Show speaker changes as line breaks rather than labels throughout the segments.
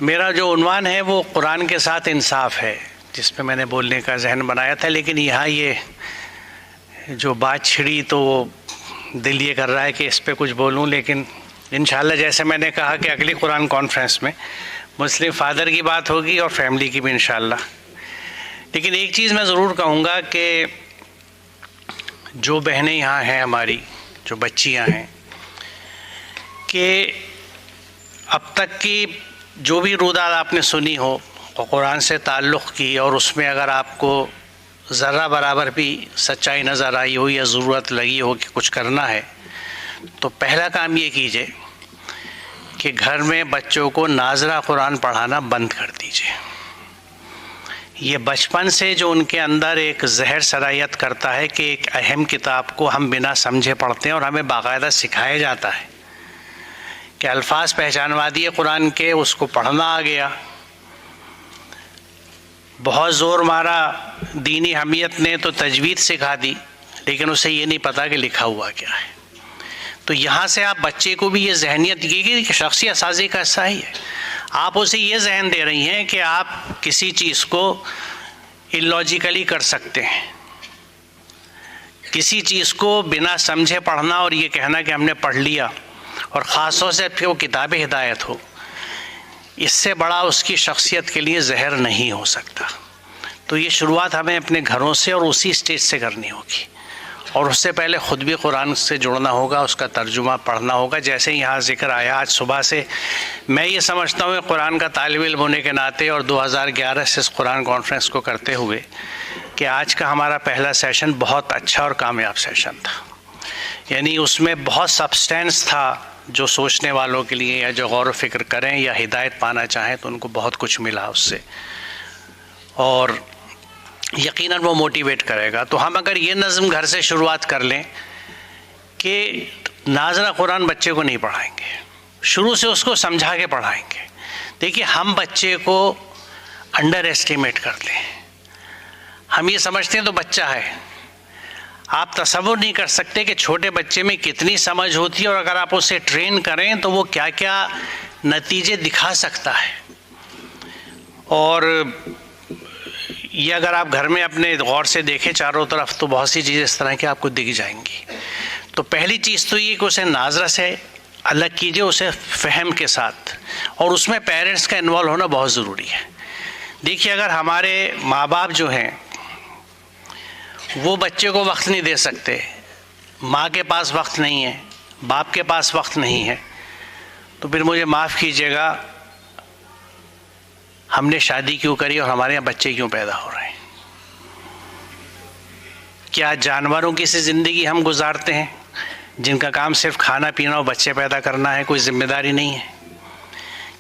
میرا جو عنوان ہے وہ قرآن کے ساتھ انصاف ہے، جس پہ میں نے بولنے کا ذہن بنایا تھا، لیکن یہاں یہ جو بات چھڑی تو وہ دل یہ کر رہا ہے کہ اس پہ کچھ بولوں، لیکن انشاءاللہ جیسے میں نے کہا کہ اگلی قرآن کانفرنس میں مسلم فادر کی بات ہوگی اور فیملی کی بھی انشاءاللہ۔ لیکن ایک چیز میں ضرور کہوں گا کہ جو بہنیں یہاں ہیں، ہماری جو بچیاں ہیں، کہ اب تک کی جو بھی روداد آپ نے سنی ہو قرآن سے تعلق کی، اور اس میں اگر آپ کو ذرہ برابر بھی سچائی نظر آئی ہو یا ضرورت لگی ہو کہ کچھ کرنا ہے، تو پہلا کام یہ کیجئے کہ گھر میں بچوں کو ناظرہ قرآن پڑھانا بند کر دیجئے۔ یہ بچپن سے جو ان کے اندر ایک زہر سرایت کرتا ہے کہ ایک اہم کتاب کو ہم بنا سمجھے پڑھتے ہیں، اور ہمیں باقاعدہ سکھایا جاتا ہے کہ الفاظ پہچانوا دیے قرآن کے، اس کو پڑھنا آ گیا، بہت زور مارا دینی حمیت نے تو تجوید سکھا دی، لیکن اسے یہ نہیں پتا کہ لکھا ہوا کیا ہے۔ تو یہاں سے آپ بچے کو بھی یہ ذہنیت کی کہ شخصیت سازی کا حصہ ہی ہے، آپ اسے یہ ذہن دے رہی ہیں کہ آپ کسی چیز کو اللاجیکلی کر سکتے ہیں، کسی چیز کو بنا سمجھے پڑھنا اور یہ کہنا کہ ہم نے پڑھ لیا، اور خاص طور سے پھر وہ کتاب ہدایت ہو، اس سے بڑا اس کی شخصیت کے لیے زہر نہیں ہو سکتا۔ تو یہ شروعات ہمیں اپنے گھروں سے اور اسی سٹیج سے کرنی ہوگی، اور اس سے پہلے خود بھی قرآن سے جڑنا ہوگا، اس کا ترجمہ پڑھنا ہوگا۔ جیسے یہاں ذکر آیا آج صبح سے، میں یہ سمجھتا ہوں قرآن کا طالب علم ہونے کے ناطے اور 2011 سے اس قرآن کانفرنس کو کرتے ہوئے، کہ آج کا ہمارا پہلا سیشن بہت اچھا اور کامیاب سیشن تھا، یعنی اس میں بہت سبسٹینس تھا جو سوچنے والوں کے لیے یا جو غور و فکر کریں یا ہدایت پانا چاہیں تو ان کو بہت کچھ ملا اس سے، اور یقیناً وہ موٹیویٹ کرے گا۔ تو ہم اگر یہ نظم گھر سے شروعات کر لیں کہ ناظرہ قرآن بچے کو نہیں پڑھائیں گے، شروع سے اس کو سمجھا کے پڑھائیں گے۔ دیکھیے ہم بچے کو انڈر ایسٹیمیٹ کرتے ہیں، ہم یہ سمجھتے ہیں تو بچہ ہے، آپ تصور نہیں کر سکتے کہ چھوٹے بچے میں کتنی سمجھ ہوتی ہے، اور اگر آپ اسے ٹرین کریں تو وہ کیا کیا نتیجے دکھا سکتا ہے۔ اور یہ اگر آپ گھر میں اپنے غور سے دیکھیں چاروں طرف تو بہت سی چیزیں اس طرح کی آپ کو دکھ جائیں گی۔ تو پہلی چیز تو یہ کہ اسے ناظرہ سے الگ کیجئے، اسے فہم کے ساتھ، اور اس میں پیرنٹس کا انوالو ہونا بہت ضروری ہے۔ دیکھیے اگر ہمارے ماں باپ جو ہیں وہ بچے کو وقت نہیں دے سکتے، ماں کے پاس وقت نہیں ہے، باپ کے پاس وقت نہیں ہے، تو پھر مجھے معاف کیجیے گا، ہم نے شادی کیوں کری اور ہمارے یہاں بچے کیوں پیدا ہو رہے ہیں؟ کیا جانوروں کی سی زندگی ہم گزارتے ہیں جن کا کام صرف کھانا پینا اور بچے پیدا کرنا ہے، کوئی ذمہ داری نہیں ہے؟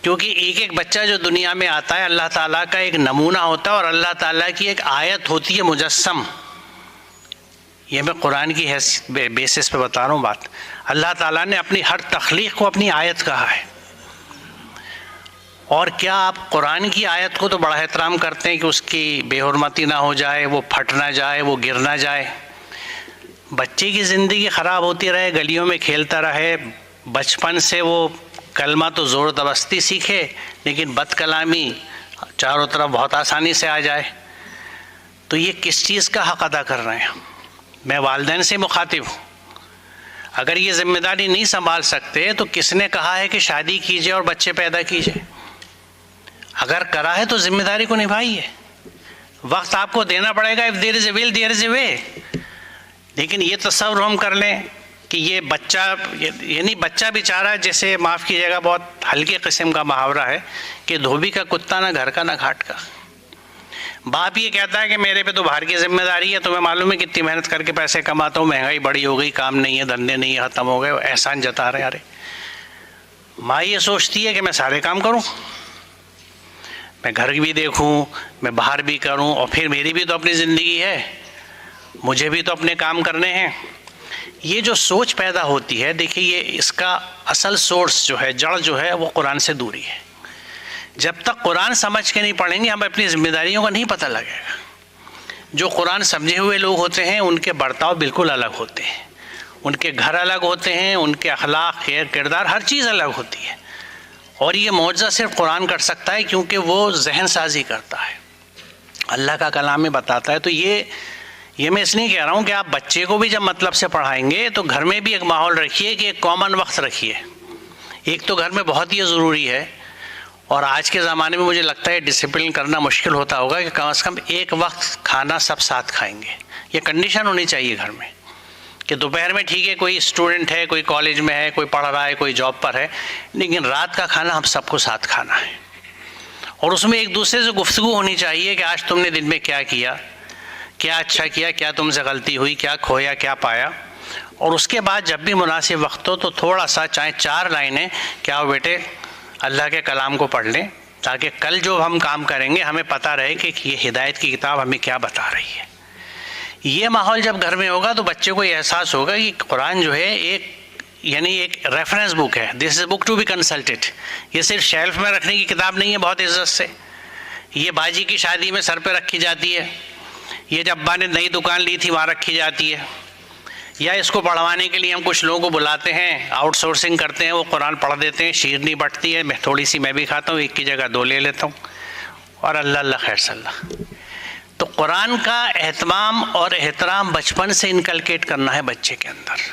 کیونکہ ایک ایک بچہ جو دنیا میں آتا ہے اللہ تعالیٰ کا ایک نمونہ ہوتا ہے، اور اللہ تعالیٰ کی ایک آیت ہوتی ہے مجسم۔ یہ میں قرآن کی بیسس پہ بتا رہا ہوں بات۔ اللہ تعالیٰ نے اپنی ہر تخلیق کو اپنی آیت کہا ہے، اور کیا آپ قرآن کی آیت کو تو بڑا احترام کرتے ہیں کہ اس کی بے حرمتی نہ ہو جائے، وہ پھٹ نہ جائے، وہ گر نہ جائے، بچے کی زندگی خراب ہوتی رہے، گلیوں میں کھیلتا رہے، بچپن سے وہ کلمہ تو زور دبستی سیکھے لیکن بد کلامی چاروں طرف بہت آسانی سے آ جائے، تو یہ کس چیز کا حق ادا کر رہے ہیں؟ میں والدین سے مخاطب ہوں، اگر یہ ذمہ داری نہیں سنبھال سکتے تو کس نے کہا ہے کہ شادی کیجئے اور بچے پیدا کیجئے؟ اگر کرا ہے تو ذمہ داری کو نبھائیے، وقت آپ کو دینا پڑے گا، if there is a will there is a way۔ لیکن یہ تصور ہم کر لیں کہ یہ بچہ، یعنی بچہ بیچارہ، جیسے معاف کیجیے گا بہت ہلکے قسم کا محاورہ ہے کہ دھوبی کا کتا نہ گھر کا نہ گھاٹ کا۔ باپ یہ کہتا ہے کہ میرے پہ تو باہر کی ذمہ داری ہے، تمہیں معلوم ہے کتنی محنت کر کے پیسے کماتا ہوں، مہنگائی بڑی ہو گئی، کام نہیں ہے، دھندے نہیں ہے، ختم ہو گئے، احسان جتا رہے۔ ارے ماں یہ سوچتی ہے کہ میں سارے کام کروں، میں گھر بھی دیکھوں، میں باہر بھی کروں، اور پھر میری بھی تو اپنی زندگی ہے، مجھے بھی تو اپنے کام کرنے ہیں۔ یہ جو سوچ پیدا ہوتی ہے، دیکھیے یہ اس کا اصل سورس جو ہے، جڑ جو ہے، وہ قرآن سے دوری ہے۔ جب تک قرآن سمجھ کے نہیں پڑھیں گے ہمیں اپنی ذمہ داریوں کا نہیں پتہ لگے گا۔ جو قرآن سمجھے ہوئے لوگ ہوتے ہیں ان کے برتاؤ بالکل الگ ہوتے ہیں، ان کے گھر الگ ہوتے ہیں، ان کے اخلاق، خیر، کردار، ہر چیز الگ ہوتی ہے۔ اور یہ معجزہ صرف قرآن کر سکتا ہے، کیونکہ وہ ذہن سازی کرتا ہے، اللہ کا کلام میں بتاتا ہے۔ تو یہ میں اس لیے کہہ رہا ہوں کہ آپ بچے کو بھی جب مطلب سے پڑھائیں گے تو گھر میں بھی ایک ماحول رکھیے کہ ایک کامن وقت رکھیے۔ ایک تو گھر میں بہت ہی ضروری ہے، اور آج کے زمانے میں مجھے لگتا ہے ڈسپلن کرنا مشکل ہوتا ہوگا کہ کم از کم ایک وقت کھانا سب ساتھ کھائیں گے۔ یہ کنڈیشن ہونی چاہیے گھر میں کہ دوپہر میں ٹھیک ہے کوئی اسٹوڈنٹ ہے، کوئی کالج میں ہے، کوئی پڑھ رہا ہے، کوئی جاب پر ہے، لیکن رات کا کھانا ہم سب کو ساتھ کھانا ہے، اور اس میں ایک دوسرے سے گفتگو ہونی چاہیے کہ آج تم نے دن میں کیا کیا، کیا اچھا کیا، کیا تم سے غلطی ہوئی، کیا کھویا، کیا پایا۔ اور اس کے بعد جب بھی مناسب وقت ہو تو تھوڑا سا، چاہے 4 لائنیں، کیا ہو بیٹے اللہ کے کلام کو پڑھ لیں، تاکہ کل جو ہم کام کریں گے ہمیں پتہ رہے کہ یہ ہدایت کی کتاب ہمیں کیا بتا رہی ہے۔ یہ ماحول جب گھر میں ہوگا تو بچے کو یہ احساس ہوگا کہ قرآن جو ہے ایک ریفرنس بک ہے، دس از بک ٹو بی کنسلٹڈ۔ یہ صرف شیلف میں رکھنے کی کتاب نہیں ہے بہت عزت سے، یہ باجی کی شادی میں سر پہ رکھی جاتی ہے، یہ جب ابا نے نئی دکان لی تھی وہاں رکھی جاتی ہے، یا اس کو پڑھوانے کے لیے ہم کچھ لوگوں کو بلاتے ہیں، آؤٹ سورسنگ کرتے ہیں، وہ قرآن پڑھ دیتے ہیں، شیرنی بٹتی ہے، میں تھوڑی سی میں بھی کھاتا ہوں، ایک کی جگہ 2 لے لیتا ہوں، اور اللہ خیر صلی اللہ۔ تو قرآن کا اہتمام اور احترام بچپن سے انکلکیٹ کرنا ہے بچے کے اندر،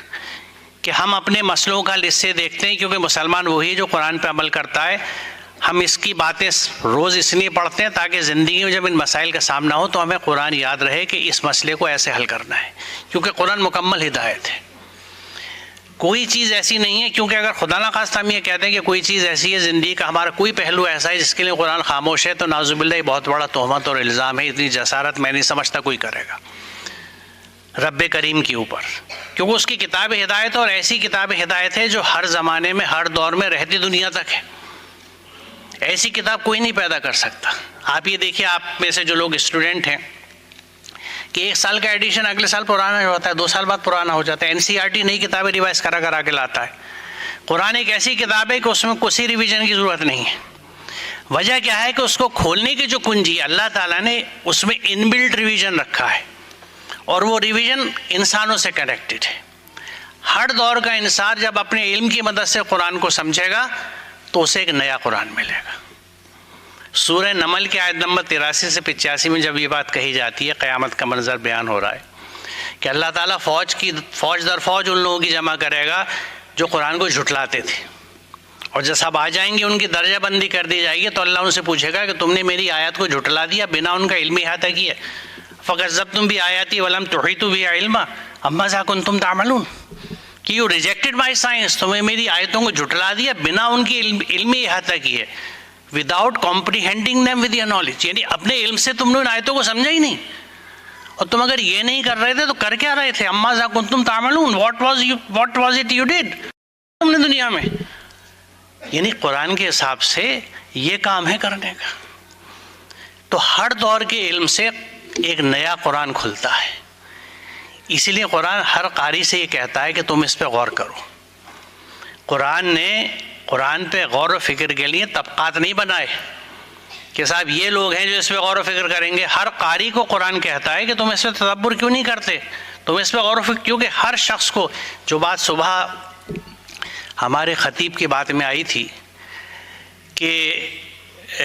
کہ ہم اپنے مسئلوں کا لسے دیکھتے ہیں، کیونکہ مسلمان وہی ہے جو قرآن پہ عمل کرتا ہے۔ ہم اس کی باتیں روز اس لیے پڑھتے ہیں تاکہ زندگی میں جب ان مسائل کا سامنا ہو تو ہمیں قرآن یاد رہے کہ اس مسئلے کو ایسے حل کرنا ہے، کیونکہ قرآن مکمل ہدایت ہے۔ کوئی چیز ایسی نہیں ہے، کیونکہ اگر خدا نخواستہ ہم یہ کہتے ہیں کہ کوئی چیز ایسی ہے زندگی کا ہمارا کوئی پہلو ایسا ہے جس کے لیے قرآن خاموش ہے، تو نعوذ باللہ یہ بہت بڑا تہمت اور الزام ہے۔ اتنی جسارت میں نہیں سمجھتا کوئی کرے گا رب کریم کے اوپر، کیونکہ اس کی کتاب ہدایت ہے، اور ایسی کتاب ہدایت ہے جو ہر زمانے میں، ہر دور میں رہتی دنیا تک ہے۔ ایسی کتاب کوئی نہیں پیدا کر سکتا۔ آپ یہ دیکھیے، آپ میں سے جو لوگ اسٹوڈنٹ ہیں کہ 1 سال کا ایڈیشن اگلے سال پرانا ہو جاتا ہے، 2 سال بعد پرانا ہو جاتا ہے۔ NCERT نئی کتابیں ریوائز کرا کے لاتا ہے۔ قرآن ایک ایسی کتاب ہے کہ اس میں کسی ریویژن کی ضرورت نہیں ہے۔ وجہ کیا ہے کہ اس کو کھولنے کی جو کنجی اللہ تعالیٰ نے اس میں ان بلٹ ریویژن رکھا ہے، اور وہ ریویژن انسانوں سے کنیکٹڈ ہے۔ ہر دور کا انسان جب اپنے علم کی مدد سے قرآن کو سمجھے گا تو اسے ایک نیا قرآن ملے گا۔ سورہ نمل کی آیت نمبر 83 سے 85 میں جب یہ بات کہی جاتی ہے، قیامت کا منظر بیان ہو رہا ہے کہ اللہ تعالیٰ فوج در فوج ان لوگوں کی جمع کرے گا جو قرآن کو جھٹلاتے تھے، اور جب سب آ جائیں گے ان کی درجہ بندی کر دی جائے گی، تو اللہ ان سے پوچھے گا کہ تم نے میری آیات کو جھٹلا دیا بنا ان کا علمی احاطہ کیے، فَكَذَّبْتُمْ بِآيَاتِي وَلَمْ تُحِيطُوا بِهَا عِلْمًا أَمَّاذَا كُنتُمْ تَعْمَلُونَ، کہ یو ریجیکٹڈ مائی سائنس، تمہیں میری آیتوں کو جھٹلا دیا بنا ان کی علمی احاطہ کیے، without comprehending them with your knowledge, یعنی اپنے علم سے تم نے ان آیتوں کو سمجھا ہی نہیں، اور تم اگر یہ نہیں کر رہے تھے تو کر کیا رہے تھے؟ أَمَّاذَا كُنتُمْ تَعْمَلُونَ، what was it you did تم نے دنیا میں؟ یعنی قرآن کے حساب سے یہ کام ہے کرنے کا۔ تو ہر دور کے علم سے ایک نیا قرآن کھلتا ہے، اسی لیے قرآن ہر قاری سے یہ کہتا ہے کہ تم اس پہ غور کرو۔ قرآن نے قرآن پہ غور و فکر کے لیے طبقات نہیں بنائے کہ صاحب یہ لوگ ہیں جو اس پہ غور و فکر کریں گے۔ ہر قاری کو قرآن کہتا ہے کہ تم اس پہ تدبر کیوں نہیں کرتے، تم اس پہ غور و فکر، کیونکہ ہر شخص کو، جو بات صبح ہمارے خطیب کی بات میں آئی تھی کہ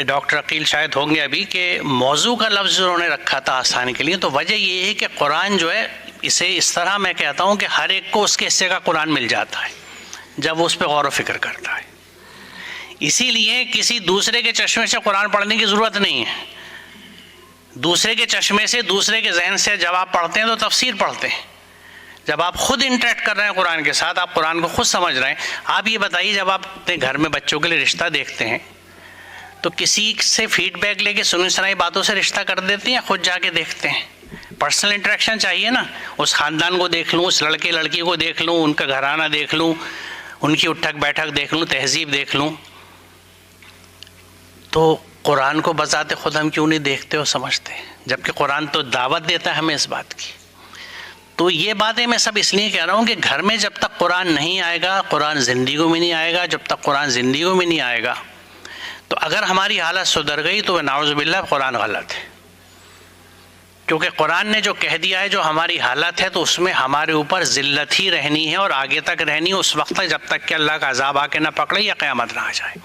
ڈاکٹر عقیل شاید ہوں گے ابھی، کہ موضوع کا لفظ انہوں نے رکھا تھا آسانی کے لیے، تو وجہ یہ ہے کہ قرآن جو ہے اسے اس طرح میں کہتا ہوں کہ ہر ایک کو اس کے حصے کا قرآن مل جاتا ہے جب وہ اس پہ غور و فکر کرتا ہے۔ اسی لیے کسی دوسرے کے چشمے سے قرآن پڑھنے کی ضرورت نہیں ہے۔ دوسرے کے چشمے سے، دوسرے کے ذہن سے جب آپ پڑھتے ہیں تو تفسیر پڑھتے ہیں۔ جب آپ خود انٹریکٹ کر رہے ہیں قرآن کے ساتھ، آپ قرآن کو خود سمجھ رہے ہیں۔ آپ یہ بتائیے، جب آپ اپنے گھر میں بچوں کے لیے رشتہ دیکھتے ہیں تو کسی سے فیڈ بیک لے کے سنی سنائی باتوں سے رشتہ کر دیتے ہیں یا خود جا کے دیکھتے ہیں؟ پرسنل انٹریکشن چاہیے نا، اس خاندان کو دیکھ لوں، اس لڑکے لڑکی کو دیکھ لوں، ان کا گھرانہ دیکھ لوں، ان کی اٹھک بیٹھک دیکھ لوں، تہذیب دیکھ لوں۔ تو قرآن کو بذات خود ہم کیوں نہیں دیکھتے اور سمجھتے، جبکہ قرآن تو دعوت دیتا ہے ہمیں اس بات کی۔ تو یہ باتیں میں سب اس لیے کہہ رہا ہوں کہ گھر میں جب تک قرآن نہیں آئے گا، قرآن زندگیوں میں نہیں آئے گا، جب تک قرآن زندگیوں میں نہیں آئے گا، تو اگر ہماری حالت سدھر گئی تو نعوذ باللہ قرآن غلط ہے، کیونکہ قرآن نے جو کہہ دیا ہے جو ہماری حالت ہے تو اس میں ہمارے اوپر ذلت ہی رہنی ہے، اور آگے تک رہنی ہے، اس وقت تک جب تک کہ اللہ کا عذاب آ کے نہ پکڑے یا قیامت نہ آ جائے۔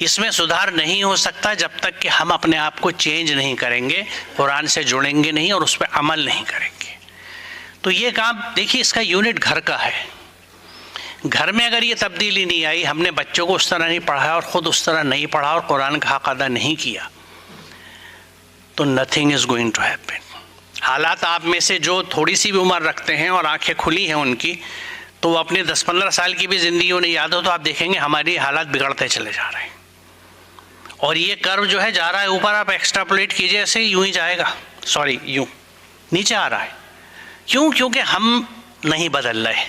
اس میں سدھار نہیں ہو سکتا جب تک کہ ہم اپنے آپ کو چینج نہیں کریں گے، قرآن سے جڑیں گے نہیں اور اس پہ عمل نہیں کریں گے۔ تو یہ کام دیکھیے، اس کا یونٹ گھر کا ہے۔ گھر میں اگر یہ تبدیلی نہیں آئی، ہم نے بچوں کو اس طرح نہیں پڑھایا اور خود اس طرح نہیں پڑھا اور قرآن کا حق ادا نہیں کیا، تو nothing is going to happen. حالات آپ میں سے جو تھوڑی سی بھی عمر رکھتے ہیں اور آنکھیں کھلی ہیں ان کی، تو وہ اپنے 10-15 سال کی بھی زندگی انہیں یاد ہو تو آپ دیکھیں گے ہماری حالات بگڑتے چلے جا رہے ہیں، اور یہ کرو جو ہے جا رہا ہے اوپر، آپ ایکسٹراپولیٹ کیجئے ایسے یوں ہی جائے گا، یوں نیچے آ رہا ہے۔ کیوں؟ کیونکہ ہم نہیں بدل رہے،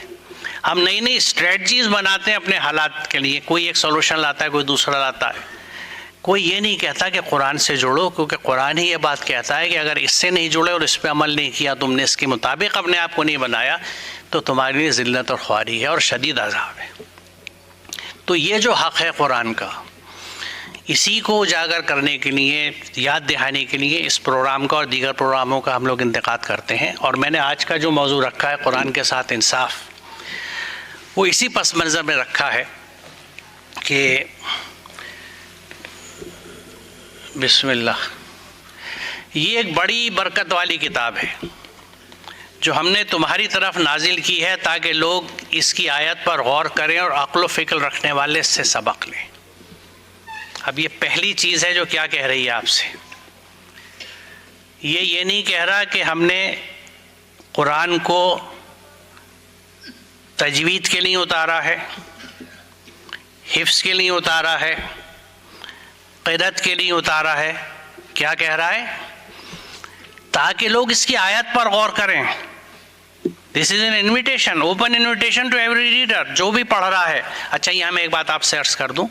ہم نئی نئی اسٹریٹجیز بناتے ہیں اپنے حالات کے لیے، کوئی ایک سولوشن لاتا ہے، کوئی دوسرا لاتا ہے، کوئی یہ نہیں کہتا کہ قرآن سے جڑو، کیونکہ قرآن ہی یہ بات کہتا ہے کہ اگر اس سے نہیں جڑے اور اس پہ عمل نہیں کیا، تم نے اس کے مطابق اپنے آپ کو نہیں بنایا، تو تمہارے لیے ذلت اور خواری ہے اور شدید عذاب ہے۔ تو یہ جو حق ہے قرآن کا، اسی کو اجاگر کرنے کے لیے، یاد دہانے کے لیے اس پروگرام کا اور دیگر پروگراموں کا ہم لوگ انعقاد کرتے ہیں۔ اور میں نے آج کا جو موضوع رکھا ہے قرآن کے ساتھ انصاف، وہ اسی پس منظر میں رکھا ہے کہ بسم اللہ، یہ ایک بڑی برکت والی کتاب ہے جو ہم نے تمہاری طرف نازل کی ہے تاکہ لوگ اس کی آیت پر غور کریں اور عقل و فکر رکھنے والے اس سے سبق لیں۔ اب یہ پہلی چیز ہے جو کیا کہہ رہی ہے آپ سے، یہ نہیں کہہ رہا کہ ہم نے قرآن کو تجوید کے لیے اتارا ہے، حفظ کے لیے اتارا ہے، قرأت کے لیے اتارا ہے۔ کیا کہہ رہا ہے؟ تاکہ لوگ اس کی آیت پر غور کریں۔ This is an invitation, open invitation to every reader, جو بھی پڑھ رہا ہے۔ اچھا، یہاں میں ایک بات آپ سے عرض کر دوں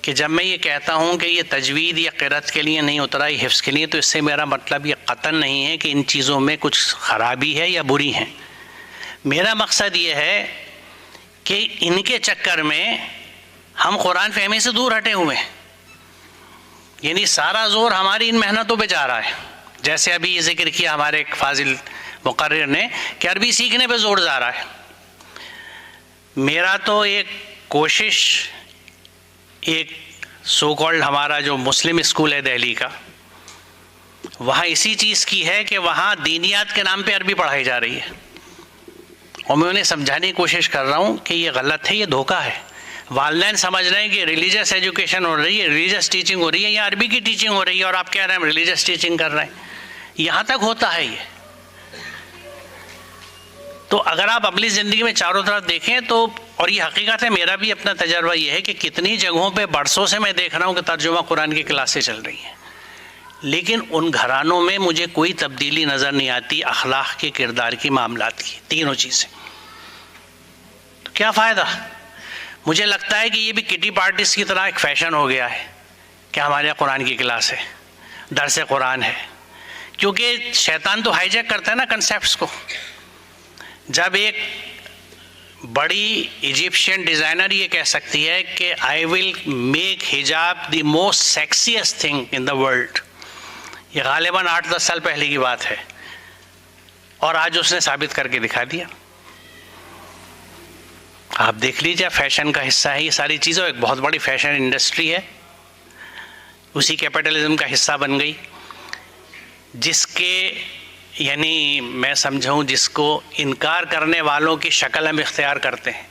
کہ جب میں یہ کہتا ہوں کہ یہ تجوید یا قرأت کے لیے نہیں اترا، یہ حفظ کے لیے، تو اس سے میرا مطلب یہ قطعاً نہیں ہے کہ ان چیزوں میں کچھ خرابی ہے یا بری ہیں۔ میرا مقصد یہ ہے کہ ان کے چکر میں ہم قرآن فہمی سے دور ہٹے ہوئے ہیں، یعنی سارا زور ہماری ان محنتوں پہ جا رہا ہے۔ جیسے ابھی یہ ذکر کیا ہمارے ایک فاضل مقرر نے کہ عربی سیکھنے پہ زور جا رہا ہے۔ میرا تو ایک کوشش، ایک سو کالڈ ہمارا جو مسلم اسکول ہے دہلی کا، وہاں اسی چیز کی ہے کہ وہاں دینیات کے نام پہ عربی پڑھائی جا رہی ہے، اور میں انہیں سمجھانے کی کوشش کر رہا ہوں کہ یہ غلط ہے، یہ دھوکہ ہے۔ والدین سمجھ رہے ہیں کہ ریلیجس ایجوکیشن ہو رہی ہے، ریلیجس ٹیچنگ ہو رہی ہے، یا عربی کی ٹیچنگ ہو رہی ہے، اور آپ کہہ رہے ہیں ہم ریلیجس ٹیچنگ کر رہے ہیں۔ یہاں تک ہوتا ہے یہ۔ تو اگر آپ اپنی زندگی میں چاروں طرف دیکھیں تو، اور یہ حقیقت ہے، میرا بھی اپنا تجربہ یہ ہے کہ کتنی جگہوں پہ برسوں سے میں دیکھ رہا ہوں کہ ترجمہ قرآن کی کلاسیں چل رہی ہیں، لیکن ان گھرانوں میں مجھے کوئی تبدیلی نظر نہیں آتی اخلاق کے، کردار کی، معاملات کی، تینوں چیزیں۔ تو کیا فائدہ؟ مجھے لگتا ہے کہ یہ بھی کٹی پارٹیز کی طرح ایک فیشن ہو گیا ہے کہ ہمارے یہاں قرآن کی کلاس ہے، درس قرآن ہے، کیونکہ شیطان تو ہائی جیک کرتا ہے نا کنسیپٹس کو۔ جب ایک بڑی ایجپشین ڈیزائنر یہ کہہ سکتی ہے کہ آئی ول میک حجاب the most sexist thing in the world, یہ غالباً 8-10 سال پہلے کی بات ہے، اور آج اس نے ثابت کر کے دکھا دیا۔ آپ دیکھ لیجیے، فیشن کا حصہ ہے یہ ساری چیزیں، ایک بہت بڑی فیشن انڈسٹری ہے، اسی کیپٹلزم کا حصہ بن گئی، جس کے یعنی میں سمجھوں جس کو انکار کرنے والوں کی شکل ہم اختیار کرتے ہیں،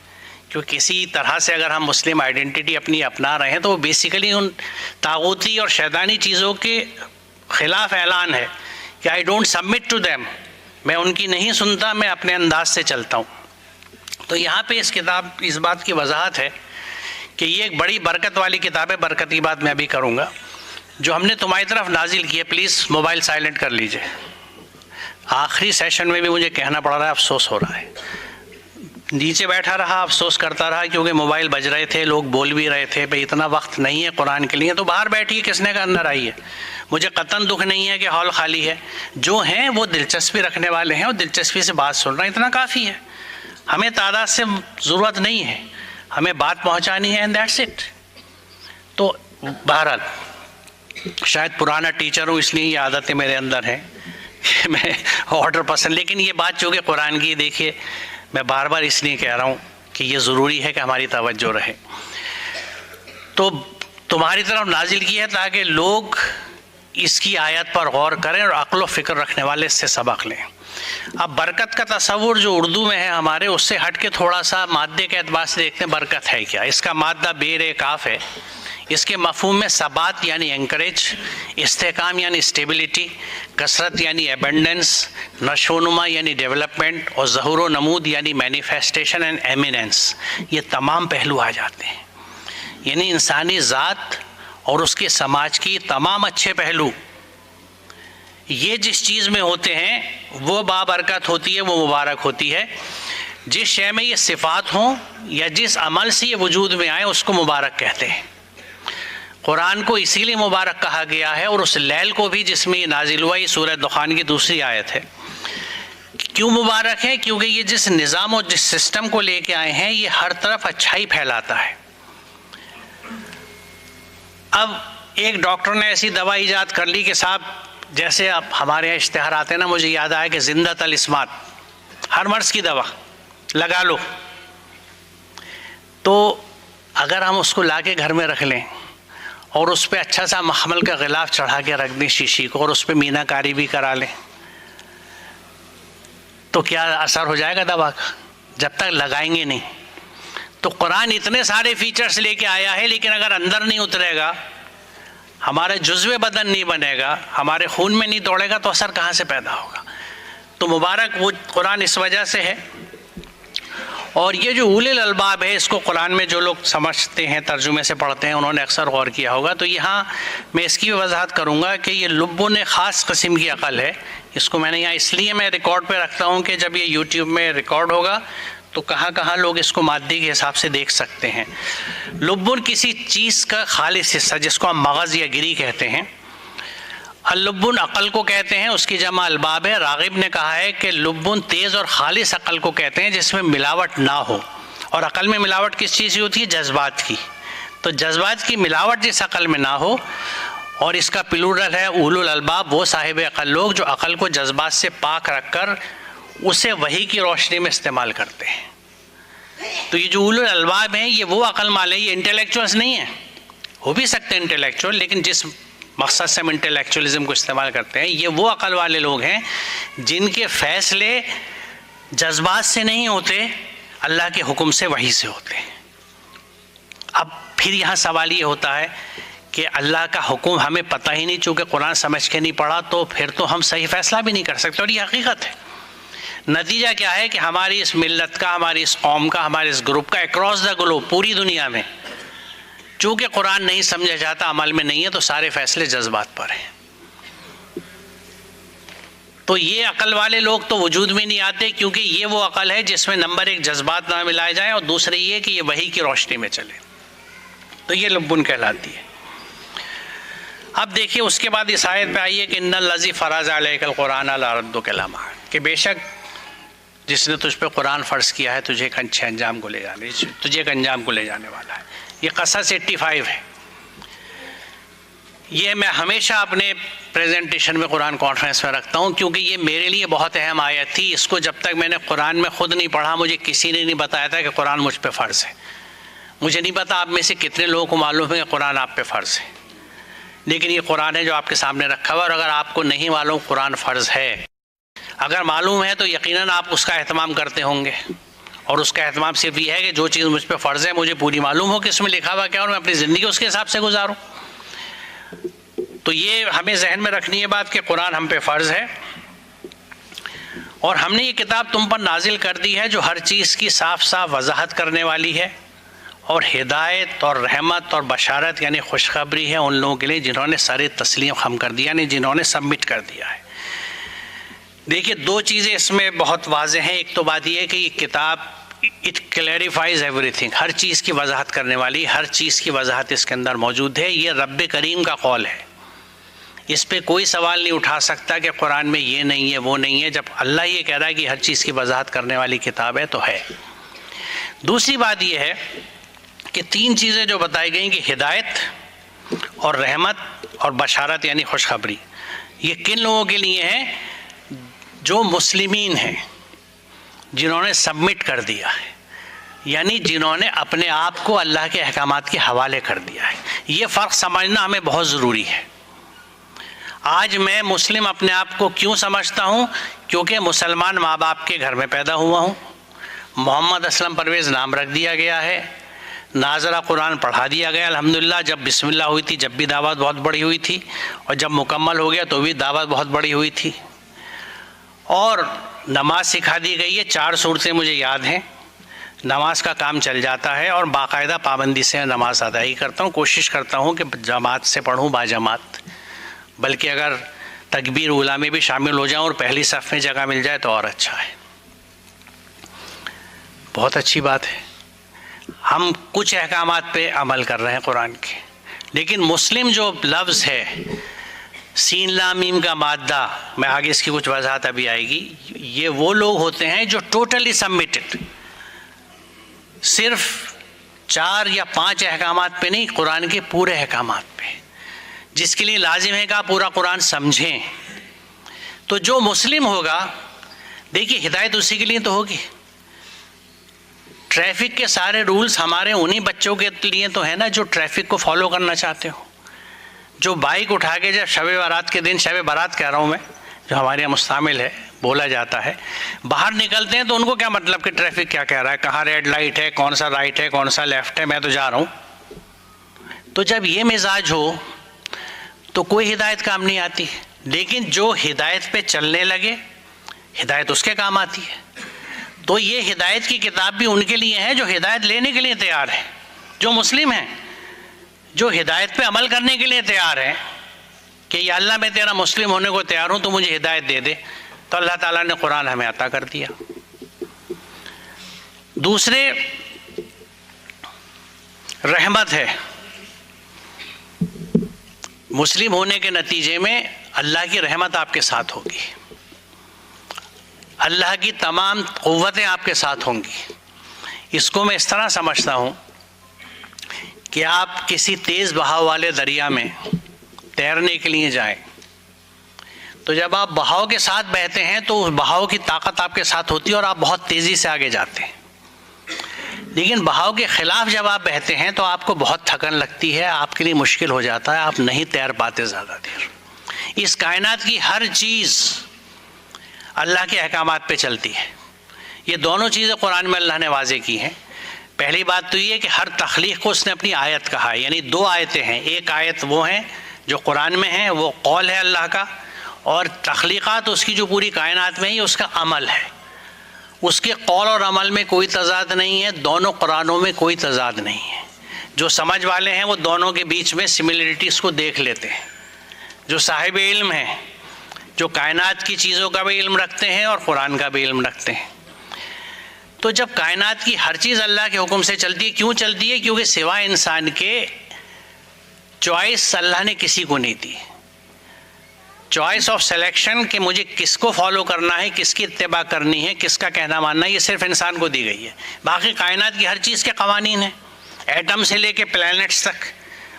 کیونکہ کسی طرح سے اگر ہم مسلم آئیڈینٹی اپنی اپنا رہے ہیں تو وہ بیسیکلی ان طاغوتی اور شیطانی چیزوں کے خلاف اعلان ہے کہ I don't submit to them, میں ان کی نہیں سنتا، میں اپنے انداز سے چلتا ہوں۔ تو یہاں پہ اس بات کی وضاحت ہے کہ یہ ایک بڑی برکت والی کتاب ہے۔ برکت کی بات میں ابھی کروں گا، جو ہم نے تمہاری طرف نازل کی ہے۔ پلیز موبائل سائلنٹ کر لیجئے۔ آخری سیشن میں بھی مجھے کہنا پڑ رہا ہے، افسوس ہو رہا ہے۔ نیچے بیٹھا رہا، افسوس کرتا رہا، کیونکہ موبائل بج رہے تھے، لوگ بول بھی رہے تھے بھئی اتنا وقت نہیں ہے قرآن کے لیے، تو باہر بیٹھیے، کس نے کہا اندر آئیے۔ مجھے قطعاً دکھ نہیں ہے کہ ہال خالی ہے، جو ہیں وہ دلچسپی رکھنے والے ہیں اور دلچسپی سے بات سن رہے ہیں، اتنا کافی ہے۔ ہمیں تعداد سے ضرورت نہیں ہے، ہمیں بات پہنچانی ہے، اینڈ دیٹس اٹ۔ تو بہرحال شاید پرانا ٹیچر ہوں، اس لیے یہ عادتیں میرے اندر ہیں کہ میں آرڈر پسند، لیکن یہ بات چونکہ قرآن کی، دیکھیے میں بار بار اس لیے کہہ رہا ہوں کہ یہ ضروری ہے کہ ہماری توجہ رہے۔ تو تمہاری طرف نازل کی ہے تاکہ لوگ اس کی آیت پر غور کریں اور عقل و فکر رکھنے والے اس سے سبق لیں۔ اب برکت کا تصور جو اردو میں ہے ہمارے، اس سے ہٹ کے تھوڑا سا مادے کے اعتبار سے دیکھتے ہیں برکت ہے کیا۔ اس کا مادہ بیر کاف ہے۔ اس کے مفہوم میں ثبات یعنی انکریج، استحکام یعنی اسٹیبلٹی، کثرت یعنی ایبنڈنس، نشو و نما یعنی ڈیولپمنٹ، اور ظہور و نمود یعنی مینیفیسٹیشن اینڈ ایمیننس، یہ تمام پہلو آ جاتے ہیں۔ یعنی انسانی ذات اور اس کے سماج کی تمام اچھے پہلو یہ جس چیز میں ہوتے ہیں وہ بابرکت ہوتی ہے، وہ مبارک ہوتی ہے۔ جس شے میں یہ صفات ہوں یا جس عمل سے یہ وجود میں آئے اس کو مبارک کہتے ہیں۔ قرآن کو اسی لیے مبارک کہا گیا ہے، اور اس لیل کو بھی جس میں یہ نازل ہوا، یہ سورہ دخان کی دوسری آیت ہے۔ کیوں مبارک ہے؟ کیونکہ یہ جس نظام اور جس سسٹم کو لے کے آئے ہیں یہ ہر طرف اچھائی پھیلاتا ہے۔ اب ایک ڈاکٹر نے ایسی دوا ایجاد کر لی کہ صاحب جیسے اب ہمارے یہاں اشتہار آتے ہیں نا، مجھے یاد آیا کہ زندہ الاسمات، ہر مرض کی دوا لگا لو۔ تو اگر ہم اس کو لا کے گھر میں رکھ لیں اور اس پہ اچھا سا مخمل کا غلاف چڑھا کے رکھ دیں شیشی کو، اور اس پہ مینا کاری بھی کرا لیں، تو کیا اثر ہو جائے گا دوا کا؟ جب تک لگائیں گے نہیں۔ تو قرآن اتنے سارے فیچرز لے کے آیا ہے، لیکن اگر اندر نہیں اترے گا، ہمارے جزو بدن نہیں بنے گا، ہمارے خون میں نہیں دوڑے گا، تو اثر کہاں سے پیدا ہوگا؟ تو مبارک وہ قرآن اس وجہ سے ہے۔ اور یہ جو اولل الباب ہے، اس کو قرآن میں جو لوگ سمجھتے ہیں، ترجمے سے پڑھتے ہیں، انہوں نے اکثر غور کیا ہوگا۔ تو یہاں میں اس کی وضاحت کروں گا کہ یہ لبن خاص قسم کی عقل ہے۔ اس کو میں نے یہاں اس لیے میں ریکارڈ پہ رکھتا ہوں کہ جب یہ یوٹیوب میں ریکارڈ ہوگا تو کہاں کہاں لوگ اس کو مادی کے حساب سے دیکھ سکتے ہیں۔ لبن کسی چیز کا خالص حصہ جس کو ہم مغز یا گری کہتے ہیں۔ اللبن عقل کو کہتے ہیں، اس کی جمع الباب ہے۔ راغب نے کہا ہے کہ لبن تیز اور خالص عقل کو کہتے ہیں جس میں ملاوٹ نہ ہو۔ اور عقل میں ملاوٹ کس چیز کی ہوتی ہے؟ جذبات کی۔ تو جذبات کی ملاوٹ جس عقل میں نہ ہو، اور اس کا پلورل ہے اولو الالباب، وہ صاحب عقل لوگ جو عقل کو جذبات سے پاک رکھ کر اسے وحی کی روشنی میں استعمال کرتے ہیں۔ تو یہ جو اولو الالباب ہیں یہ وہ عقل مال ہیں، یہ انٹلیکچوئلز نہیں ہیں۔ ہو بھی سکتے ہیں انٹلیکچوئل، لیکن جس مقصد سے ہم انٹلیکچوئلزم کو استعمال کرتے ہیں یہ وہ عقل والے لوگ ہیں جن کے فیصلے جذبات سے نہیں ہوتے، اللہ کے حکم سے، وحی سے ہوتے ہیں۔ اب پھر یہاں سوال یہ ہوتا ہے کہ اللہ کا حکم ہمیں پتہ ہی نہیں، چونکہ قرآن سمجھ کے نہیں پڑھا، تو پھر تو ہم صحیح فیصلہ بھی نہیں کر سکتے، اور یہ حقیقت ہے۔ نتیجہ کیا ہے کہ ہماری اس ملت کا، ہماری اس قوم کا، ہمارے اس گروپ کا، اکراس دا گلوب، پوری دنیا میں چونکہ قرآن نہیں سمجھا جاتا، عمل میں نہیں ہے، تو سارے فیصلے جذبات پر ہیں۔ تو یہ عقل والے لوگ تو وجود میں نہیں آتے، کیونکہ یہ وہ عقل ہے جس میں نمبر ایک جذبات نہ ملائے جائیں، اور دوسرے یہ کہ یہ وحی کی روشنی میں چلے، تو یہ لبن کہلاتی ہے۔ اب دیکھیے اس کے بعد اس آیت پہ آئیے کہ ان الذی فرض علیک القرآن لردک الی معاد، کہ بے شک جس نے تجھ پہ قرآن فرض کیا ہے تجھے ایک اچھے انجام کو لے جانے، تجھے ایک انجام کو لے جانے والا ہے۔ یہ قصص 85 ہے۔ یہ میں ہمیشہ اپنے پریزنٹیشن میں قرآن کانفرنس میں رکھتا ہوں، کیونکہ یہ میرے لیے بہت اہم آیت تھی۔ اس کو جب تک میں نے قرآن میں خود نہیں پڑھا، مجھے کسی نے نہیں بتایا تھا کہ قرآن مجھ پہ فرض ہے۔ مجھے نہیں پتا آپ میں سے کتنے لوگوں کو معلوم ہے کہ قرآن آپ پہ فرض ہے، لیکن یہ قرآن ہے جو آپ کے سامنے رکھا ہوا، اور اگر آپ کو نہیں معلوم قرآن فرض ہے، اگر معلوم ہے تو یقیناً آپ اس کا اہتمام کرتے ہوں گے، اور اس کا اہتمام صرف یہ ہے کہ جو چیز مجھ پہ فرض ہے مجھے پوری معلوم ہو کہ اس میں لکھا ہوا کیا، اور میں اپنی زندگی اس کے حساب سے گزاروں۔ تو یہ ہمیں ذہن میں رکھنی ہے بات کہ قرآن ہم پہ فرض ہے، اور ہم نے یہ کتاب تم پر نازل کر دی ہے جو ہر چیز کی صاف صاف وضاحت کرنے والی ہے، اور ہدایت اور رحمت اور بشارت یعنی خوشخبری ہے ان لوگوں کے لیے جنہوں نے سر تسلیم خم کر دیا، یعنی جنہوں نے سبمٹ کر دیا ہے۔ دیکھیے دو چیزیں اس میں بہت واضح ہیں۔ ایک تو بات یہ ہے کہ یہ کتاب اٹ کلیریفائز ایوری تھنگ، ہر چیز کی وضاحت کرنے والی، ہر چیز کی وضاحت اس کے اندر موجود ہے۔ یہ رب کریم کا قول ہے، اس پہ کوئی سوال نہیں اٹھا سکتا کہ قرآن میں یہ نہیں ہے وہ نہیں ہے۔ جب اللہ یہ کہہ رہا ہے کہ ہر چیز کی وضاحت کرنے والی کتاب ہے تو ہے۔ دوسری بات یہ ہے کہ تین چیزیں جو بتائی گئیں کہ ہدایت اور رحمت اور بشارت یعنی خوشخبری، یہ کن لوگوں کے لیے ہیں؟ جو مسلمین ہیں، جنہوں نے سبمٹ کر دیا ہے۔ یعنی جنہوں نے اپنے آپ کو اللہ کے احکامات کے حوالے کر دیا ہے. یہ فرق سمجھنا ہمیں بہت ضروری ہے. آج میں مسلم اپنے آپ کو کیوں سمجھتا ہوں؟ کیونکہ مسلمان ماں باپ کے گھر میں پیدا ہوا ہوں، محمد اسلم پرویز نام رکھ دیا گیا ہے، ناظرہ قرآن پڑھا دیا گیا الحمدللہ. جب بسم اللہ ہوئی تھی جب بھی دعوت بہت بڑی ہوئی تھی، اور جب مکمل ہو گیا تو بھی دعوت بہت بڑی ہوئی تھی. اور نماز سکھا دی گئی ہے، 4 صورتیں مجھے یاد ہیں. نماز کا کام چل جاتا ہے اور باقاعدہ پابندی سے نماز ادائی کرتا ہوں. کوشش کرتا ہوں کہ جماعت سے پڑھوں، با جماعت. بلکہ اگر تکبیر اولیٰ میں بھی شامل ہو جاؤں اور پہلی صف میں جگہ مل جائے تو اور اچھا ہے، بہت اچھی بات ہے. ہم کچھ احکامات پہ عمل کر رہے ہیں قرآن کے، لیکن مسلم جو لفظ ہے، سین لام میم کا مادہ، میں آگے اس کی کچھ وضاحت ابھی آئے گی، یہ وہ لوگ ہوتے ہیں جو ٹوٹلی سبمٹڈ، صرف 4 یا 5 احکامات پہ نہیں، قرآن کے پورے احکامات پہ، جس کے لیے لازم ہے کہ آپ پورا قرآن سمجھیں. تو جو مسلم ہوگا، دیکھیے ہدایت اسی کے لیے تو ہوگی. ٹریفک کے سارے رولز ہمارے انہی بچوں کے لیے تو ہے نا جو ٹریفک کو فالو کرنا چاہتے ہو. جو بائک اٹھا کے جب شب بارات کے دن، شب بارات کہہ رہا ہوں میں، جو ہمارے یہاں مستعمل ہے، بولا جاتا ہے، باہر نکلتے ہیں تو ان کو کیا مطلب کہ ٹریفک کیا کہہ رہا ہے، کہاں ریڈ لائٹ ہے، کون سا رائٹ ہے، کون سا لیفٹ ہے، میں تو جا رہا ہوں. تو جب یہ مزاج ہو تو کوئی ہدایت کام نہیں آتی. لیکن جو ہدایت پہ چلنے لگے، ہدایت اس کے کام آتی ہے. تو یہ ہدایت کی کتاب بھی ان کے لیے ہے جو ہدایت لینے کے لیے تیار ہے، جو مسلم ہیں، جو ہدایت پہ عمل کرنے کے لیے تیار ہیں کہ یا اللہ میں تیرا مسلم ہونے کو تیار ہوں، تو مجھے ہدایت دے دے. تو اللہ تعالیٰ نے قرآن ہمیں عطا کر دیا. دوسرے رحمت ہے. مسلم ہونے کے نتیجے میں اللہ کی رحمت آپ کے ساتھ ہوگی، اللہ کی تمام قوتیں آپ کے ساتھ ہوں گی. اس کو میں اس طرح سمجھتا ہوں کہ آپ کسی تیز بہاؤ والے دریا میں تیرنے کے لیے جائیں، تو جب آپ بہاؤ کے ساتھ بہتے ہیں تو اس بہاؤ کی طاقت آپ کے ساتھ ہوتی ہے اور آپ بہت تیزی سے آگے جاتے ہیں. لیکن بہاؤ کے خلاف جب آپ بہتے ہیں تو آپ کو بہت تھکن لگتی ہے، آپ کے لیے مشکل ہو جاتا ہے، آپ نہیں تیر پاتے زیادہ دیر. اس کائنات کی ہر چیز اللہ کے احکامات پہ چلتی ہے. یہ دونوں چیزیں قرآن میں اللہ نے واضح کی ہیں. پہلی بات تو یہ کہ ہر تخلیق کو اس نے اپنی آیت کہا ہے، یعنی 2 آیتیں ہیں. ایک آیت وہ ہیں جو قرآن میں ہیں، وہ قول ہے اللہ کا، اور تخلیقات اس کی جو پوری کائنات میں ہے، یہ اس کا عمل ہے. اس کے قول اور عمل میں کوئی تضاد نہیں ہے، دونوں قرآنوں میں کوئی تضاد نہیں ہے. جو سمجھ والے ہیں وہ دونوں کے بیچ میں سملرٹیز کو دیکھ لیتے ہیں. جو صاحب علم ہیں، جو کائنات کی چیزوں کا بھی علم رکھتے ہیں اور قرآن کا بھی علم رکھتے ہیں. تو جب کائنات کی ہر چیز اللہ کے حکم سے چلتی ہے، کیوں چلتی ہے؟ کیونکہ سوائے انسان کے چوائس اللہ نے کسی کو نہیں دی. چوائس آف سلیکشن کہ مجھے کس کو فالو کرنا ہے، کس کی اتباع کرنی ہے، کس کا کہنا ماننا ہے، یہ صرف انسان کو دی گئی ہے. باقی کائنات کی ہر چیز کے قوانین ہیں، ایٹم سے لے کے پلینٹس تک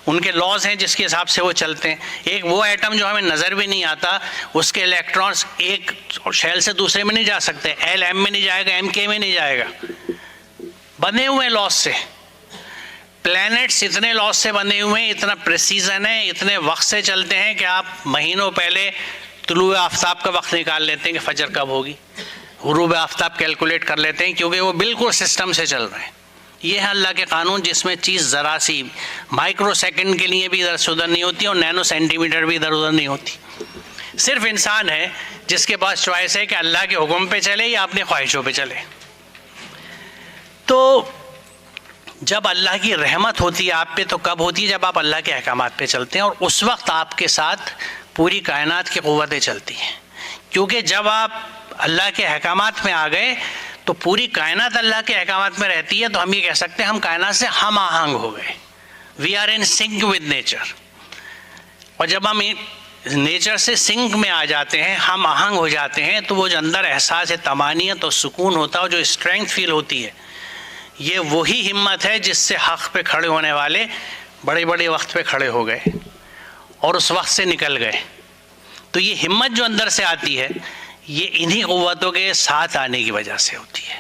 ان کے لاز ہیں جس کے حساب سے وہ چلتے ہیں. ایک وہ ایٹم جو ہمیں نظر بھی نہیں آتا، اس کے الیکٹرانز ایک شیل سے دوسرے میں نہیں جا سکتے، ایل ایم میں نہیں جائے گا، ایم کے میں نہیں جائے گا، بنے ہوئے لاز سے. پلینٹس اتنے لاز سے بنے ہوئے ہیں، اتنا پریسیزن ہے، اتنے وقت سے چلتے ہیں کہ آپ مہینوں پہلے طلوع آفتاب کا وقت نکال لیتے ہیں کہ فجر کب ہوگی، غروب آفتاب کیلکولیٹ کر لیتے ہیں، کیونکہ وہ بالکل سسٹم سے چل رہے ہیں. یہ ہے اللہ کے قانون، جس میں چیز ذرا سی مائکرو سیکنڈ کے لیے بھی ادھر سے ادھر نہیں ہوتی اور نینو سینٹی میٹر بھی ادھر ادھر نہیں ہوتی. صرف انسان ہے جس کے پاس چوائس ہے کہ اللہ کے حکم پہ چلے یا اپنی خواہشوں پہ چلے. تو جب اللہ کی رحمت ہوتی ہے آپ پہ تو کب ہوتی ہے؟ جب آپ اللہ کے احکامات پہ چلتے ہیں، اور اس وقت آپ کے ساتھ پوری کائنات کی قوتیں چلتی ہیں. کیونکہ جب آپ اللہ کے احکامات میں آ گئے تو پوری کائنات اللہ کے احکامات میں رہتی ہے، تو ہم یہ کہہ سکتے ہیں ہم کائنات سے ہم آہنگ ہو گئے. We are in sync with nature. اور جب ہم نیچر سے سنک میں آ جاتے ہیں، ہم آہنگ ہو جاتے ہیں، تو وہ جو اندر احساس طمانینت اور سکون ہوتا ہے، جو اسٹرینگتھ فیل ہوتی ہے، یہ وہی ہمت ہے جس سے حق پہ کھڑے ہونے والے بڑے بڑے وقت پہ کھڑے ہو گئے اور اس وقت سے نکل گئے. تو یہ ہمت جو اندر سے آتی ہے، یہ انہی قوتوں کے ساتھ آنے کی وجہ سے ہوتی ہے.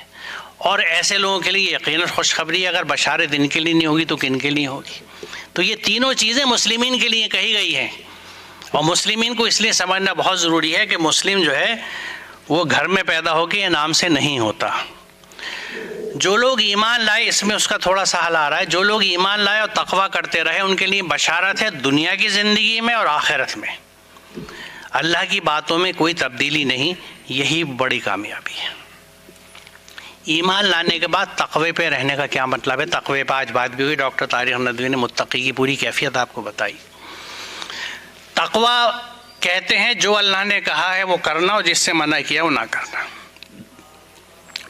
اور ایسے لوگوں کے لیے یقیناً خوشخبری ہے، اگر بشارت ان کے لیے نہیں ہوگی تو کن کے لیے ہوگی؟ تو یہ تینوں چیزیں مسلمین کے لیے کہی گئی ہیں، اور مسلمین کو اس لیے سمجھنا بہت ضروری ہے کہ مسلم جو ہے وہ گھر میں پیدا ہو کے یہ نام سے نہیں ہوتا۔ جو لوگ ایمان لائے، اس میں اس کا تھوڑا سا حل آ رہا ہے، جو لوگ ایمان لائے اور تقویٰ کرتے رہے ان کے لیے بشارت ہے دنیا کی زندگی میں اور آخرت میں، اللہ کی باتوں میں کوئی تبدیلی نہیں، یہی بڑی کامیابی ہے۔ ایمان لانے کے بعد تقوی پہ رہنے کا کیا مطلب ہے؟ تقوی پہ آج بات بھی ہوئی، ڈاکٹر طارق ندوی نے متقی کی پوری کیفیت آپ کو بتائی۔ تقوی کہتے ہیں جو اللہ نے کہا ہے وہ کرنا اور جس سے منع کیا وہ نہ کرنا،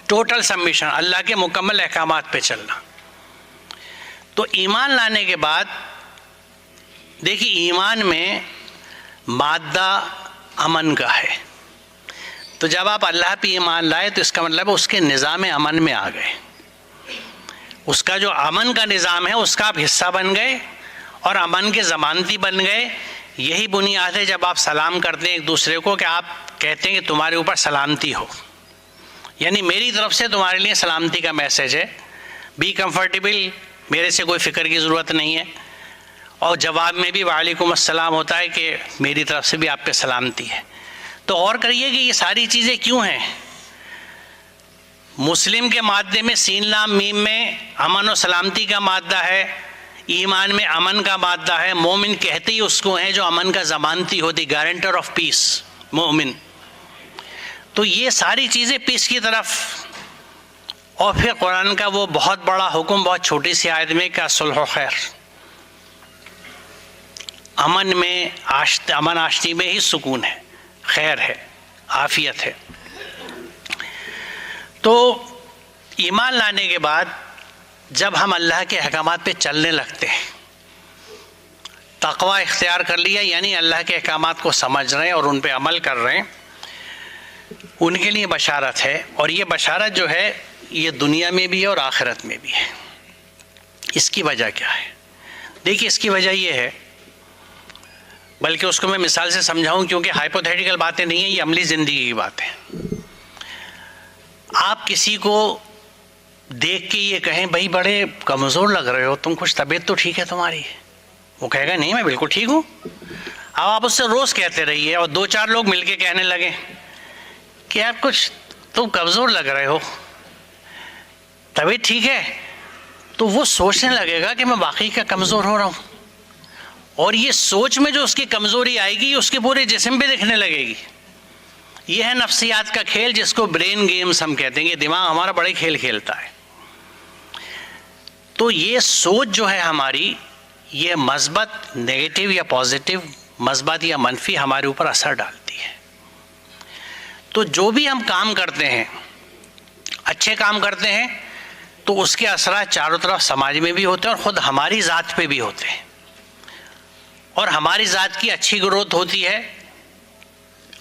ٹوٹل سبمیشن، اللہ کے مکمل احکامات پہ چلنا۔ تو ایمان لانے کے بعد دیکھیے ایمان میں مادہ امن کا ہے، تو جب آپ اللہ پہ ایمان لائے تو اس کا مطلب ہے اس کے نظام امن میں آ گئے، اس کا جو امن کا نظام ہے اس کا آپ حصہ بن گئے اور امن کے ضمانتی بن گئے۔ یہی بنیاد ہے جب آپ سلام کرتے ہیں ایک دوسرے کو کہ آپ کہتے ہیں کہ تمہارے اوپر سلامتی ہو، یعنی میری طرف سے تمہارے لیے سلامتی کا میسج ہے، بی کمفرٹیبل، میرے سے کوئی فکر کی ضرورت نہیں ہے، اور جواب میں بھی وعلیکم السلام ہوتا ہے کہ میری طرف سے بھی آپ پہ سلامتی ہے۔ تو غور کریے کہ یہ ساری چیزیں کیوں ہیں؟ مسلم کے مادے میں سین لام میم میں امن و سلامتی کا مادہ ہے، ایمان میں امن کا مادہ ہے، مومن کہتے ہی اس کو ہیں جو امن کا ضمانتی ہوتی، گارنٹر آف پیس، مومن۔ تو یہ ساری چیزیں پیس کی طرف، اور پھر قرآن کا وہ بہت بڑا حکم بہت چھوٹی سی آیت میں کہ صلح و خیر، امن میں امن آشتی میں ہی سکون ہے، خیر ہے، عافیت ہے۔ تو ایمان لانے کے بعد جب ہم اللہ کے احکامات پہ چلنے لگتے ہیں، تقوی اختیار کر لیا، یعنی اللہ کے احکامات کو سمجھ رہے ہیں اور ان پہ عمل کر رہے ہیں، ان کے لیے بشارت ہے، اور یہ بشارت جو ہے یہ دنیا میں بھی ہے اور آخرت میں بھی ہے۔ اس کی وجہ کیا ہے؟ دیکھیے اس کی وجہ یہ ہے، بلکہ اس کو میں مثال سے سمجھاؤں کیونکہ ہائپوتھیٹیکل باتیں نہیں ہیں، یہ عملی زندگی کی باتیں۔ آپ کسی کو دیکھ کے یہ کہیں بھائی بڑے کمزور لگ رہے ہو تم، کچھ طبیعت تو ٹھیک ہے تمہاری؟ وہ کہے گا نہیں میں بالکل ٹھیک ہوں۔ اب آپ اس سے روز کہتے رہیے اور دو چار لوگ مل کے کہنے لگے کہ آپ کچھ تم کمزور لگ رہے ہو، طبیعت ٹھیک ہے، تو وہ سوچنے لگے گا کہ میں واقعی کیا کمزور ہو رہا ہوں، اور یہ سوچ میں جو اس کی کمزوری آئے گی اس کے پورے جسم پہ دکھنے لگے گی۔ یہ ہے نفسیات کا کھیل جس کو برین گیمز ہم کہتے ہیں، کہ دماغ ہمارا بڑے کھیل کھیلتا ہے۔ تو یہ سوچ جو ہے ہماری، یہ مثبت نیگیٹو یا پازیٹیو، مثبت یا منفی ہمارے اوپر اثر ڈالتی ہے۔ تو جو بھی ہم کام کرتے ہیں، اچھے کام کرتے ہیں تو اس کے اثرات چاروں طرف سماج میں بھی ہوتے ہیں اور خود ہماری ذات پہ بھی ہوتے ہیں، اور ہماری ذات کی اچھی گروتھ ہوتی ہے۔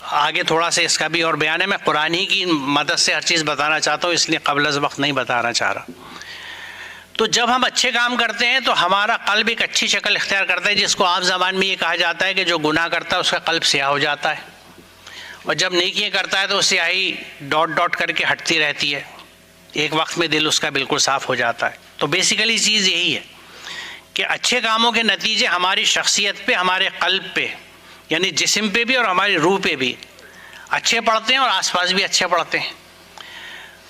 آگے تھوڑا سا اس کا بھی اور بیان ہے، میں قرآن ہی کی مدد سے ہر چیز بتانا چاہتا ہوں، اس لیے قبل از وقت نہیں بتانا چاہ رہا۔ تو جب ہم اچھے کام کرتے ہیں تو ہمارا قلب ایک اچھی شکل اختیار کرتا ہے، جس کو عام زبان میں یہ کہا جاتا ہے کہ جو گناہ کرتا ہے اس کا قلب سیاہ ہو جاتا ہے، اور جب نیکیاں کرتا ہے تو سیاہی ڈاٹ ڈاٹ کر کے ہٹتی رہتی ہے، ایک وقت میں دل اس کا بالکل صاف ہو جاتا ہے۔ تو بیسیکلی چیز یہی ہے کہ اچھے کاموں کے نتیجے ہماری شخصیت پہ، ہمارے قلب پہ، یعنی جسم پہ بھی اور ہماری روح پہ بھی اچھے پڑتے ہیں، اور آس پاس بھی اچھے پڑتے ہیں۔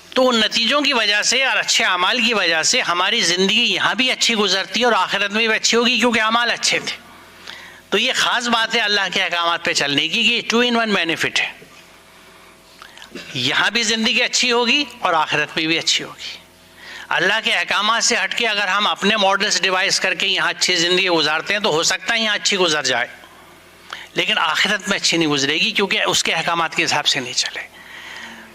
تو ان نتیجوں کی وجہ سے اور اچھے اعمال کی وجہ سے ہماری زندگی یہاں بھی اچھی گزرتی ہے اور آخرت میں بھی اچھی ہوگی، کیونکہ اعمال اچھے تھے۔ تو یہ خاص بات ہے اللہ کے احکامات پہ چلنے کی، کہ 2 in 1 بینیفٹ ہے، یہاں بھی زندگی اچھی ہوگی اور آخرت میں بھی اچھی ہوگی۔ اللہ کے احکامات سے ہٹ کے اگر ہم اپنے ماڈلز ڈیوائز کر کے یہاں اچھی زندگی گزارتے ہیں تو ہو سکتا ہے یہاں اچھی گزر جائے، لیکن آخرت میں اچھی نہیں گزرے گی، کیونکہ اس کے احکامات کے حساب سے نہیں چلے۔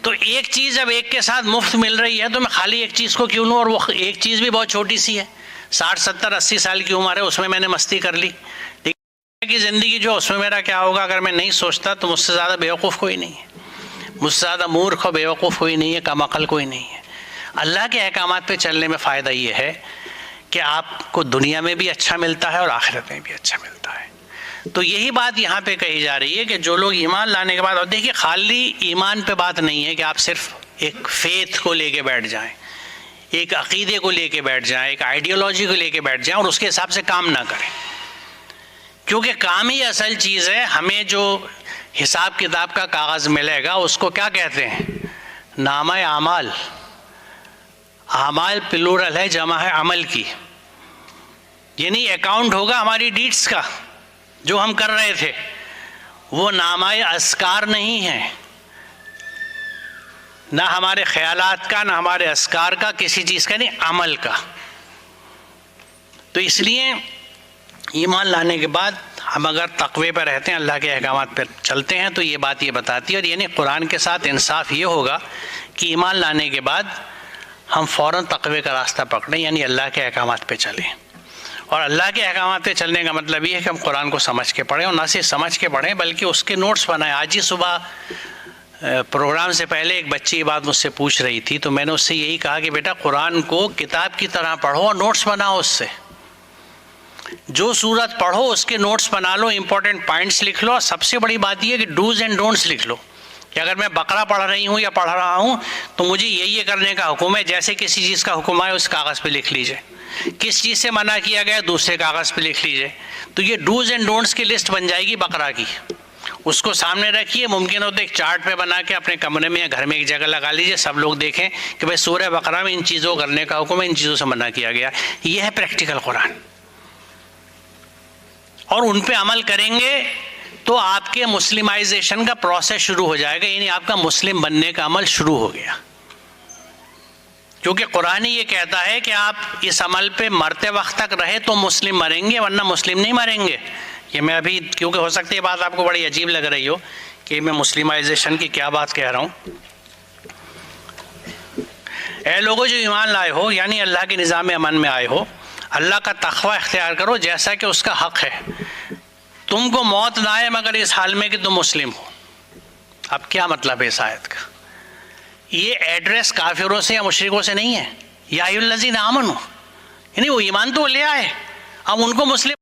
تو ایک چیز جب ایک کے ساتھ مفت مل رہی ہے تو میں خالی ایک چیز کو کیوں لوں، اور وہ ایک چیز بھی بہت چھوٹی سی ہے، 60 70 80 سال کی عمر ہے، اس میں نے مستی کر لی، لیکن کی زندگی جو اس میں میرا کیا ہوگا اگر میں نہیں سوچتا، تو مجھ سے زیادہ بیوقوف کوئی نہیں ہے، مجھ سے زیادہ مورخ و بیوقوف کوئی نہیں ہے، کم عقل کوئی نہیں ہے۔ اللہ کے احکامات پہ چلنے میں فائدہ یہ ہے کہ آپ کو دنیا میں بھی اچھا ملتا ہے اور آخرت میں بھی اچھا ملتا ہے۔ تو یہی بات یہاں پہ کہی جا رہی ہے کہ جو لوگ ایمان لانے کے بعد، اور دیکھیے خالی ایمان پہ بات نہیں ہے کہ آپ صرف ایک فیتھ کو لے کے بیٹھ جائیں، ایک عقیدے کو لے کے بیٹھ جائیں، ایک آئیڈیالوجی کو لے کے بیٹھ جائیں اور اس کے حساب سے کام نہ کریں، کیونکہ کام ہی اصل چیز ہے۔ ہمیں جو حساب کتاب کا کاغذ ملے گا اس کو کیا کہتے ہیں؟ نامہ اعمال۔ اعمال پلورل ہے، جمع ہے عمل کی، یعنی اکاؤنٹ ہوگا ہماری ڈیڈز کا جو ہم کر رہے تھے، وہ نامہ اذکار نہیں ہے، نہ ہمارے خیالات کا، نہ ہمارے اذکار کا، کسی چیز کا نہیں، عمل کا۔ تو اس لیے ایمان لانے کے بعد ہم اگر تقوی پہ رہتے ہیں، اللہ کے احکامات پہ چلتے ہیں، تو یہ بات یہ بتاتی ہے، اور یعنی قرآن کے ساتھ انصاف یہ ہوگا کہ ایمان لانے کے بعد ہم فوراً تقوی کا راستہ پکڑیں، یعنی اللہ کے احکامات پہ چلیں۔ اور اللہ کے احکامات پہ چلنے کا مطلب یہ ہے کہ ہم قرآن کو سمجھ کے پڑھیں، اور نہ صرف سمجھ کے پڑھیں بلکہ اس کے نوٹس بنائیں۔ آج ہی صبح پروگرام سے پہلے ایک بچی یہ بات مجھ سے پوچھ رہی تھی، تو میں نے اس سے یہی کہا کہ بیٹا قرآن کو کتاب کی طرح پڑھو اور نوٹس بناؤ، اس سے جو سورت پڑھو اس کے نوٹس بنا لو، امپورٹنٹ پوائنٹس لکھ لو، اور سب سے بڑی بات یہ ہے کہ ڈوز اینڈ ڈونٹس لکھ لو، کہ اگر میں بقرہ پڑھ رہی ہوں یا پڑھ رہا ہوں تو مجھے یہ کرنے کا حکم ہے، جیسے کسی چیز کا حکم آئے اس کاغذ پہ لکھ لیجئے، کس چیز سے منع کیا گیا دوسرے کاغذ پہ لکھ لیجئے۔ تو یہ ڈوز اینڈ ڈونٹس کی لسٹ بن جائے گی بقرہ کی، اس کو سامنے رکھیے، ممکن ہو تو ایک چارٹ پہ بنا کے اپنے کمرے میں یا گھر میں ایک جگہ لگا لیجئے، سب لوگ دیکھیں کہ بھائی سورہ بقرہ میں ان چیزوں کو کرنے کا حکم ہے، ان چیزوں سے منع کیا گیا۔ یہ ہے پریکٹیکل قرآن، اور ان پہ عمل کریں گے تو آپ کے مسلمائزیشن کا پروسیس شروع ہو جائے گا، یعنی آپ کا مسلم بننے کا عمل شروع ہو گیا، کیونکہ قرآن یہ کہتا ہے کہ آپ اس عمل پہ مرتے وقت تک رہے تو مسلم مریں گے، ورنہ مسلم نہیں مریں گے۔ یہ میں ابھی، کیونکہ ہو سکتا ہے یہ بات آپ کو بڑی عجیب لگ رہی ہو کہ میں مسلمائزیشن کی کیا بات کہہ رہا ہوں۔ اے لوگوں جو ایمان لائے ہو، یعنی اللہ کے نظام امن میں آئے ہو، اللہ کا تقوی اختیار کرو جیسا کہ اس کا حق ہے۔ تم کو موت نہ آئے مگر اس حال میں کہ تم مسلم ہو۔ اب کیا مطلب ہے اس آیت کا؟ یہ ایڈریس کافروں سے یا مشرکوں سے نہیں ہے، یا ایھا الذین آمنوا، یعنی وہ ایمان تو لے آئے، اب ان کو مسلم